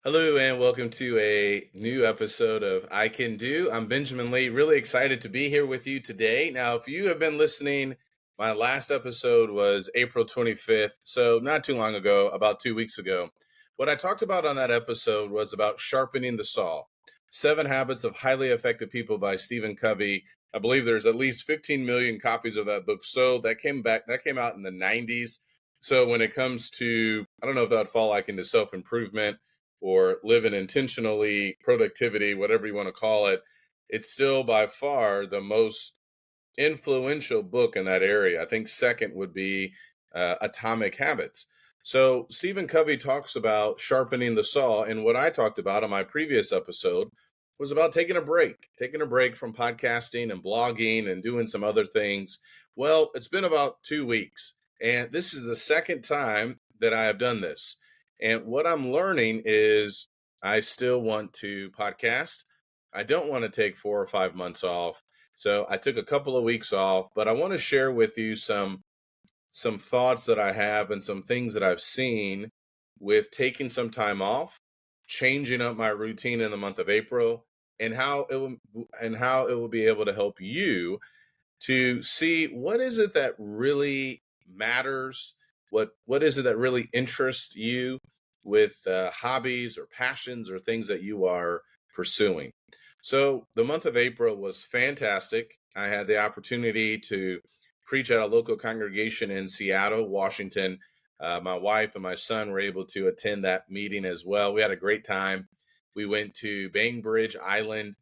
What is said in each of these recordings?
Hello and welcome to a new episode of I Can Do. I'm Benjamin Lee, really excited to be here with you today. Now, if you have been listening, my last episode was April 25th, so not too long ago, about 2 weeks ago. What I talked about on that episode was about sharpening the saw. 7 Habits of Highly Effective People by Stephen Covey. I believe there's at least 15 million copies of that book sold. That came out in the 90s. So when it comes to, I don't know if that would fall like into self-improvement or living intentionally, productivity, whatever you want to call it, it's still by far the most influential book in that area. I think second would be Atomic Habits. So Stephen Covey talks about sharpening the saw, and what I talked about on my previous episode was about taking a break from podcasting and blogging and doing some other things. Well, it's been about 2 weeks, and this is the second time that I have done this. And what I'm learning is I still want to podcast. I don't want to take 4 or 5 months off. So I took a couple of weeks off, but I want to share with you some thoughts that I have and some things that I've seen with taking some time off, changing up my routine in the month of April, and how it will be able to help you to see what is it that really matters, what is it that really interests you with hobbies or passions or things that you are pursuing. So the month of April was fantastic. I had the opportunity to preach at a local congregation in Seattle, Washington. My wife and my son were able to attend that meeting as well. We had a great time. We went to Bainbridge Island,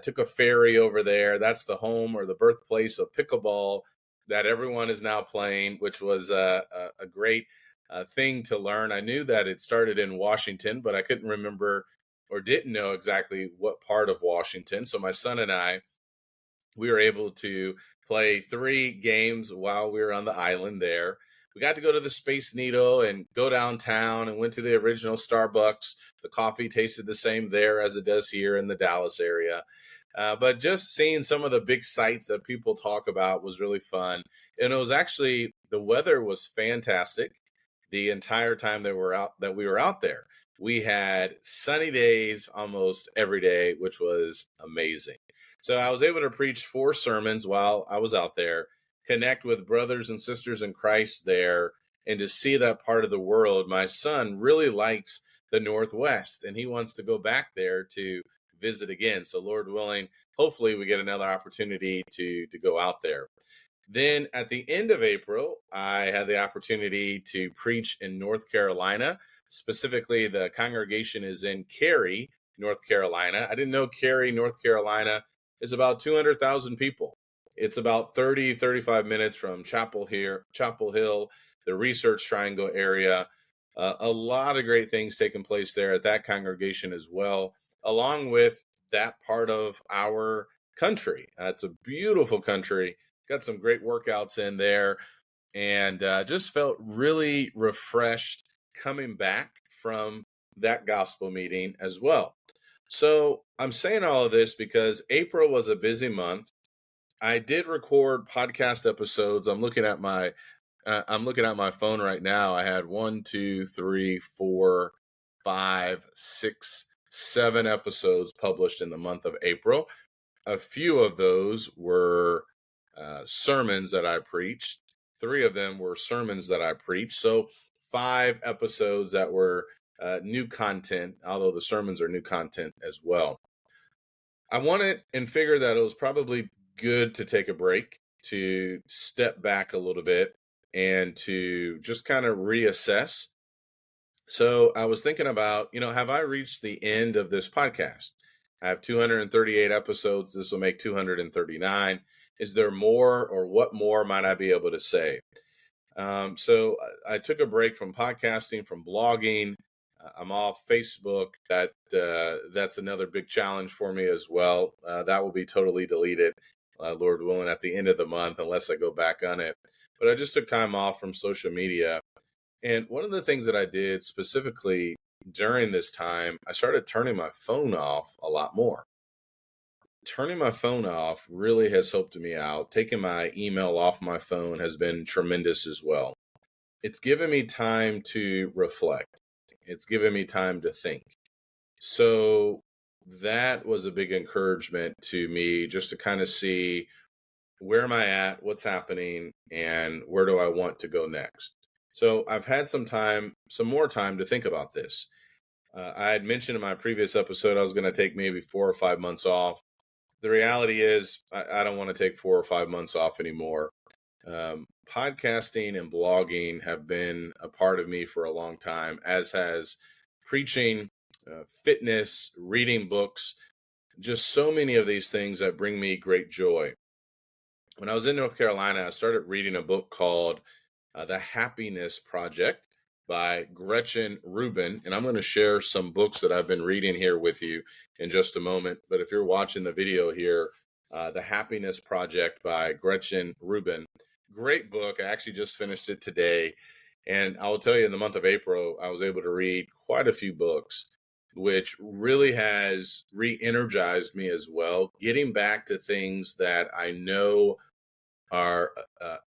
took a ferry over there. That's the home or the birthplace of pickleball that everyone is now playing, which was a great thing to learn. I knew that it started in Washington, but I couldn't remember or didn't know exactly what part of Washington. So my son and I, we were able to play 3 games while we were on the island there. We got to go to the Space Needle and go downtown and went to the original Starbucks. The coffee tasted the same there as it does here in the Dallas area. But just seeing some of the big sites that people talk about was really fun. And it was actually, the weather was fantastic the entire time that we were out there. We had sunny days almost every day, which was amazing. So I was able to preach 4 sermons while I was out there, connect with brothers and sisters in Christ there, and to see that part of the world. My son really likes the Northwest, and he wants to go back there to visit again. So Lord willing, hopefully we get another opportunity to go out there. Then at the end of April, I had the opportunity to preach in North Carolina. Specifically, the congregation is in Cary, North Carolina. I didn't know Cary, North Carolina is about 200,000 people. It's about 35 minutes from Chapel Hill, the Research Triangle area. A lot of great things taking place there at that congregation as well, along with that part of our country. It's a beautiful country, got some great workouts in there, and just felt really refreshed coming back from that gospel meeting as well. So I'm saying all of this because April was a busy month. I did record podcast episodes. I'm looking at my phone right now. I had 1, 2, 3, 4, 5, 6, 7 episodes published in the month of April. A few of those were sermons that I preached. 3 of them were sermons that I preached. So 5 episodes that were new content, although the sermons are new content as well. I wanted and figured that it was probably good to take a break, to step back a little bit, and to just kind of reassess. So I was thinking about, have I reached the end of this podcast? I have 238 episodes. This will make 239. Is there more, or what more might I be able to say? So I took a break from podcasting, from blogging. I'm off Facebook. That's another big challenge for me as well. That will be totally deleted, Lord willing, at the end of the month, unless I go back on it. But I just took time off from social media. And one of the things that I did specifically during this time, I started turning my phone off a lot more. Turning my phone off really has helped me out. Taking my email off my phone has been tremendous as well. It's given me time to reflect. It's given me time to think. So that was a big encouragement to me just to kind of see where am I at, what's happening, and where do I want to go next. So I've had some more time to think about this. I had mentioned in my previous episode I was going to take maybe 4 or 5 months off. The reality is, I don't want to take 4 or 5 months off anymore. Podcasting and blogging have been a part of me for a long time, as has preaching, fitness, reading books, just so many of these things that bring me great joy. When I was in North Carolina, I started reading a book called The Happiness Project by Gretchen Rubin. And I'm going to share some books that I've been reading here with you in just a moment. But if you're watching the video here, The Happiness Project by Gretchen Rubin, great book. I actually just finished it today. And I will tell you, in the month of April, I was able to read quite a few books, which really has re energized me as well, getting back to things that I know are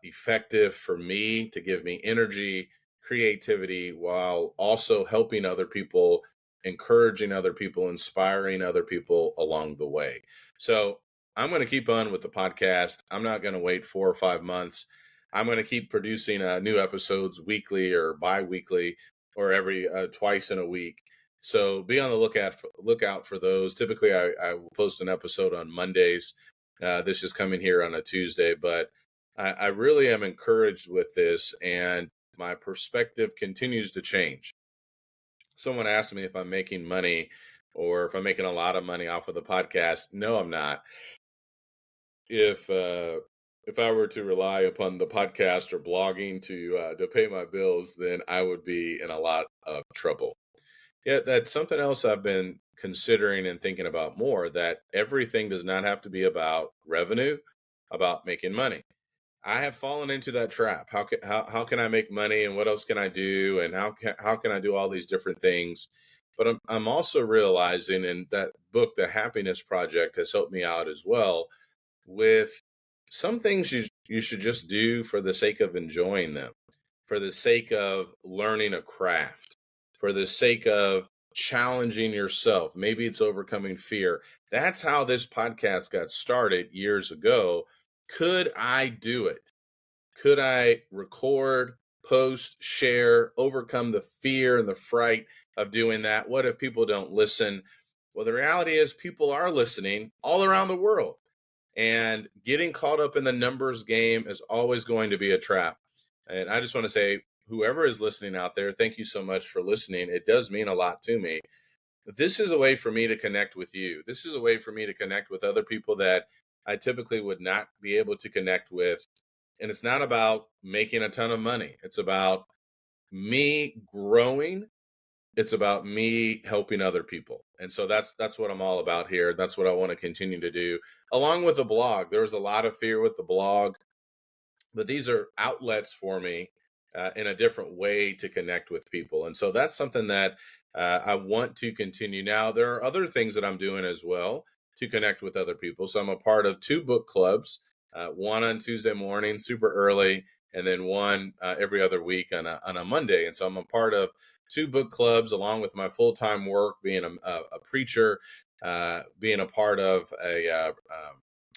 effective for me to give me energy, creativity, while also helping other people, encouraging other people, inspiring other people along the way. So I'm going to keep on with the podcast. I'm not going to wait 4 or 5 months. I'm going to keep producing new episodes weekly or bi-weekly or every twice in a week. So be on the lookout for those. Typically, I will post an episode on Mondays. This is coming here on a Tuesday, but I really am encouraged with this, and my perspective continues to change. Someone asked me if I'm making money or if I'm making a lot of money off of the podcast. No, I'm not. If I were to rely upon the podcast or blogging to pay my bills, then I would be in a lot of trouble. Yeah, that's something else I've been considering and thinking about more, that everything does not have to be about revenue, about making money. I have fallen into that trap. How can I make money, and what else can I do, and how can I do all these different things? But I'm also realizing, and that book, The Happiness Project, has helped me out as well with some things you should just do for the sake of enjoying them, for the sake of learning a craft, for the sake of challenging yourself. Maybe it's overcoming fear. That's how this podcast got started years ago. Could I do it? Could I record, post, share, overcome the fear and the fright of doing that? What if people don't listen? Well, the reality is people are listening all around the world. And getting caught up in the numbers game is always going to be a trap. And I just want to say, whoever is listening out there, thank you so much for listening. It does mean a lot to me. This is a way for me to connect with you. This is a way for me to connect with other people that I typically would not be able to connect with. And it's not about making a ton of money. It's about me growing. It's about me helping other people. And so that's what I'm all about here. That's what I want to continue to do. Along with the blog, there was a lot of fear with the blog, but these are outlets for me in a different way to connect with people. And so that's something that I want to continue. Now, there are other things that I'm doing as well to connect with other people. So I'm a part of 2 book clubs, one on Tuesday morning, super early, and then one every other week on a Monday. And so I'm a part of 2 book clubs along with my full-time work, being a preacher, being a part of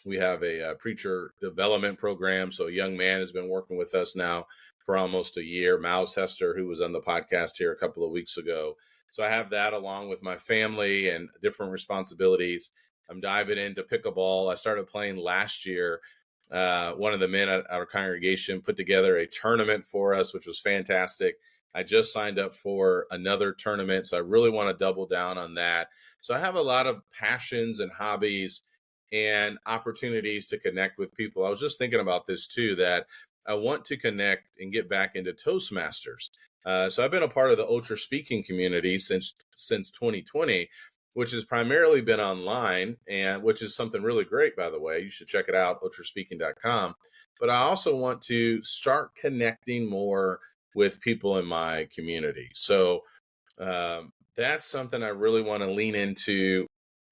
we have a preacher development program. So a young man has been working with us now for almost a year, Miles Hester, who was on the podcast here a couple of weeks ago. So I have that along with my family and different responsibilities. I'm diving into pickleball. I started playing last year. One of the men at our congregation put together a tournament for us, which was fantastic. I just signed up for another tournament, so I really want to double down on that. So I have a lot of passions and hobbies and opportunities to connect with people. I was just thinking about this too, that I want to connect and get back into Toastmasters. So I've been a part of the Ultra Speaking community since 2020, which has primarily been online, and which is something really great, by the way. You should check it out, ultraspeaking.com. But I also want to start connecting more with people in my community. So that's something I really want to lean into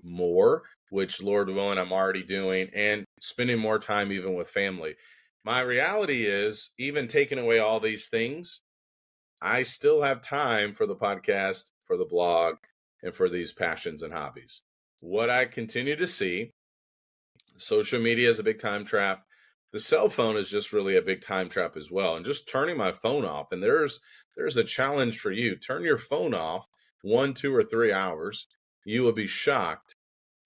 more, which, Lord willing, I'm already doing, and spending more time even with family. My reality is, even taking away all these things, I still have time for the podcast, for the blog, and for these passions and hobbies. What I continue to see, social media is a big time trap. The cell phone is just really a big time trap as well. And just turning my phone off, and there's a challenge for you. Turn your phone off 1, 2, or 3 hours. You will be shocked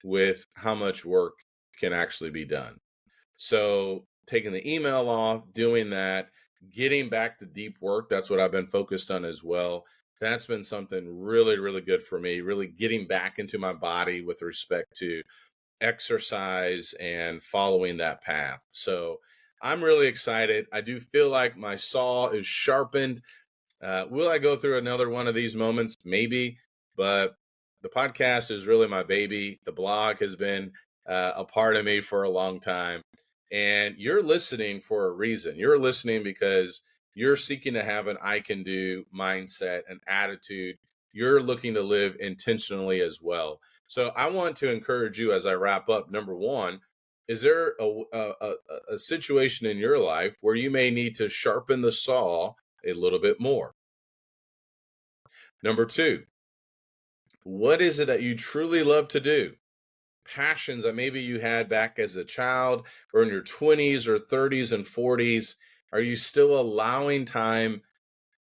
with how much work can actually be done. So taking the email off, doing that, getting back to deep work, that's what I've been focused on as well. That's been something really, really good for me, really getting back into my body with respect to exercise and following that path. So I'm really excited. I do feel like my saw is sharpened. Will I go through another one of these moments? Maybe, but the podcast is really my baby. The blog has been a part of me for a long time. And you're listening for a reason. You're listening because you're seeking to have an I can do mindset, an attitude. You're looking to live intentionally as well. So I want to encourage you as I wrap up. Number one, is there a situation in your life where you may need to sharpen the saw a little bit more? Number two, what is it that you truly love to do? Passions that maybe you had back as a child or in your 20s or 30s and 40s. Are you still allowing time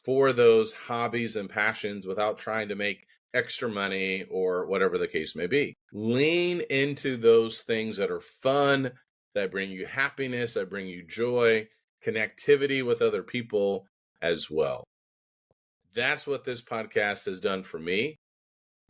for those hobbies and passions without trying to make extra money or whatever the case may be? Lean into those things that are fun, that bring you happiness, that bring you joy, connectivity with other people as well. That's what this podcast has done for me.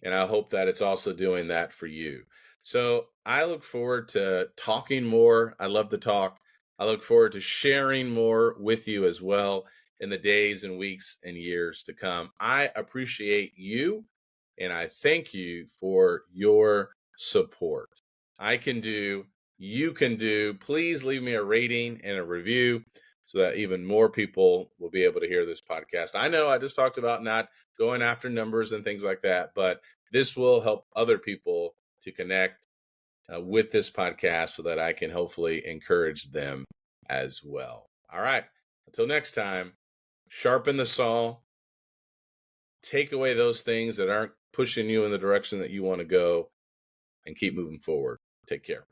And I hope that it's also doing that for you. So I look forward to talking more. I love to talk. I look forward to sharing more with you as well in the days and weeks and years to come. I appreciate you and I thank you for your support. I can do, you can do. Please leave me a rating and a review so that even more people will be able to hear this podcast. I know I just talked about not going after numbers and things like that, but this will help other people to connect with this podcast so that I can hopefully encourage them as well. All right. Until next time, sharpen the saw, take away those things that aren't pushing you in the direction that you want to go, and keep moving forward. Take care.